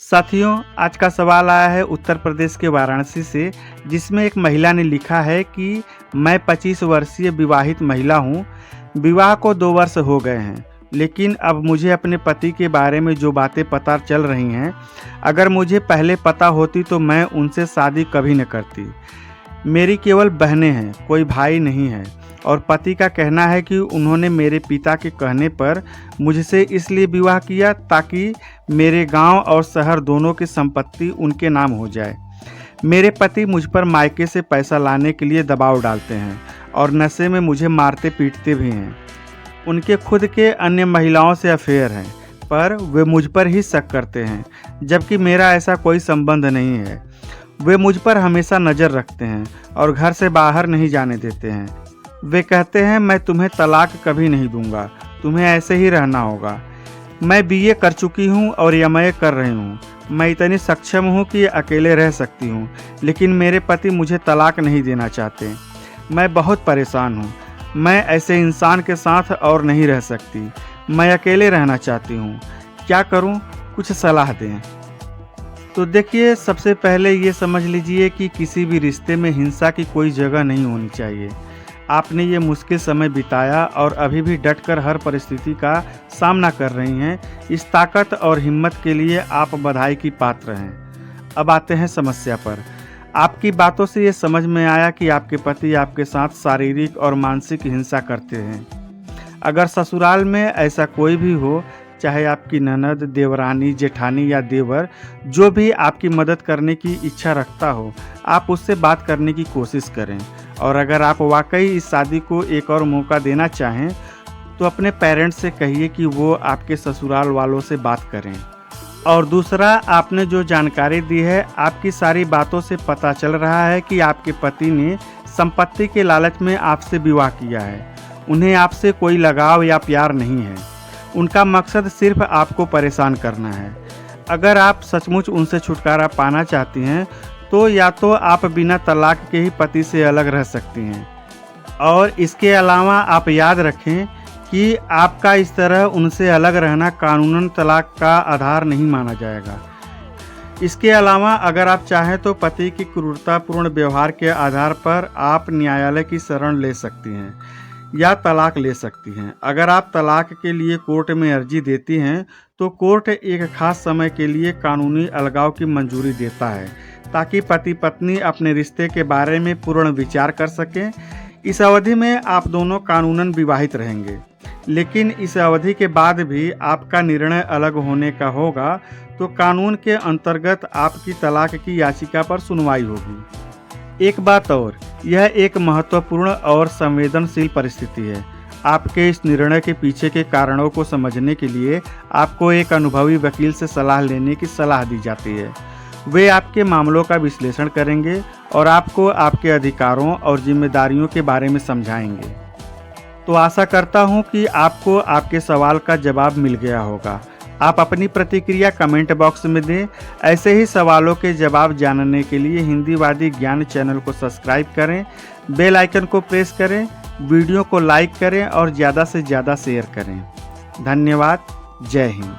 साथियों, आज का सवाल आया है उत्तर प्रदेश के वाराणसी से, जिसमें एक महिला ने लिखा है कि मैं 25 वर्षीय विवाहित महिला हूँ। विवाह को 2 वर्ष हो गए हैं, लेकिन अब मुझे अपने पति के बारे में जो बातें पता चल रही हैं, अगर मुझे पहले पता होती तो मैं उनसे शादी कभी न करती। मेरी केवल बहनें हैं, कोई भाई नहीं है, और पति का कहना है कि उन्होंने मेरे पिता के कहने पर मुझसे इसलिए विवाह किया ताकि मेरे गांव और शहर दोनों की संपत्ति उनके नाम हो जाए। मेरे पति मुझ पर मायके से पैसा लाने के लिए दबाव डालते हैं और नशे में मुझे मारते पीटते भी हैं। उनके खुद के अन्य महिलाओं से अफेयर हैं, पर वे मुझ पर ही शक करते हैं, जबकि मेरा ऐसा कोई संबंध नहीं है। वे मुझ पर हमेशा नज़र रखते हैं और घर से बाहर नहीं जाने देते हैं। वे कहते हैं मैं तुम्हें तलाक कभी नहीं दूंगा, तुम्हें ऐसे ही रहना होगा। मैं बीए कर चुकी हूँ और एमए कर रही हूँ। मैं इतनी सक्षम हूँ कि अकेले रह सकती हूँ, लेकिन मेरे पति मुझे तलाक नहीं देना चाहते। मैं बहुत परेशान हूँ। मैं ऐसे इंसान के साथ और नहीं रह सकती। मैं अकेले रहना चाहती हूँ। क्या करूँ? कुछ सलाह दें। तो देखिए, सबसे पहले ये समझ लीजिए कि किसी भी रिश्ते में हिंसा की कोई जगह नहीं होनी चाहिए। आपने ये मुश्किल समय बिताया और अभी भी डटकर हर परिस्थिति का सामना कर रही हैं। इस ताकत और हिम्मत के लिए आप बधाई की पात्र हैं। अब आते हैं समस्या पर। आपकी बातों से ये समझ में आया कि आपके पति आपके साथ शारीरिक और मानसिक हिंसा करते हैं। अगर ससुराल में ऐसा कोई भी हो, चाहे आपकी ननद, देवरानी, जेठानी या देवर, जो भी आपकी मदद करने की इच्छा रखता हो, आप उससे बात करने की कोशिश करें। और अगर आप वाकई इस शादी को एक और मौका देना चाहें, तो अपने पेरेंट्स से कहिए कि वो आपके ससुराल वालों से बात करें। और दूसरा, आपने जो जानकारी दी है, आपकी सारी बातों से पता चल रहा है कि आपके पति ने संपत्ति के लालच में आपसे विवाह किया है। उन्हें आपसे कोई लगाव या प्यार नहीं है। उनका मकसद सिर्फ आपको परेशान करना है। अगर आप सचमुच उनसे छुटकारा पाना चाहती हैं, तो या तो आप बिना तलाक के ही पति से अलग रह सकती हैं, और इसके अलावा आप याद रखें कि आपका इस तरह उनसे अलग रहना कानूनन तलाक का आधार नहीं माना जाएगा। इसके अलावा अगर आप चाहें तो पति की क्रूरतापूर्ण व्यवहार के आधार पर आप न्यायालय की शरण ले सकती हैं या तलाक ले सकती हैं। अगर आप तलाक के लिए कोर्ट में अर्जी देती हैं, तो कोर्ट एक खास समय के लिए कानूनी अलगाव की मंजूरी देता है, ताकि पति पत्नी अपने रिश्ते के बारे में पूर्ण विचार कर सकें। इस अवधि में आप दोनों कानूनन विवाहित रहेंगे, लेकिन इस अवधि के बाद भी आपका निर्णय अलग होने का होगा, तो कानून के अंतर्गत आपकी तलाक की याचिका पर सुनवाई होगी। एक बात और, यह एक महत्वपूर्ण और संवेदनशील परिस्थिति है। आपके इस निर्णय के पीछे के कारणों को समझने के लिए आपको एक अनुभवी वकील से सलाह लेने की सलाह दी जाती है। वे आपके मामलों का विश्लेषण करेंगे और आपको आपके अधिकारों और जिम्मेदारियों के बारे में समझाएंगे। तो आशा करता हूं कि आपको आपके सवाल का जवाब मिल गया होगा। आप अपनी प्रतिक्रिया कमेंट बॉक्स में दें। ऐसे ही सवालों के जवाब जानने के लिए हिंदीवादी ज्ञान चैनल को सब्सक्राइब करें, बेल आइकन को प्रेस करें, वीडियो को लाइक करें और ज़्यादा से ज़्यादा शेयर करें। धन्यवाद। जय हिंद।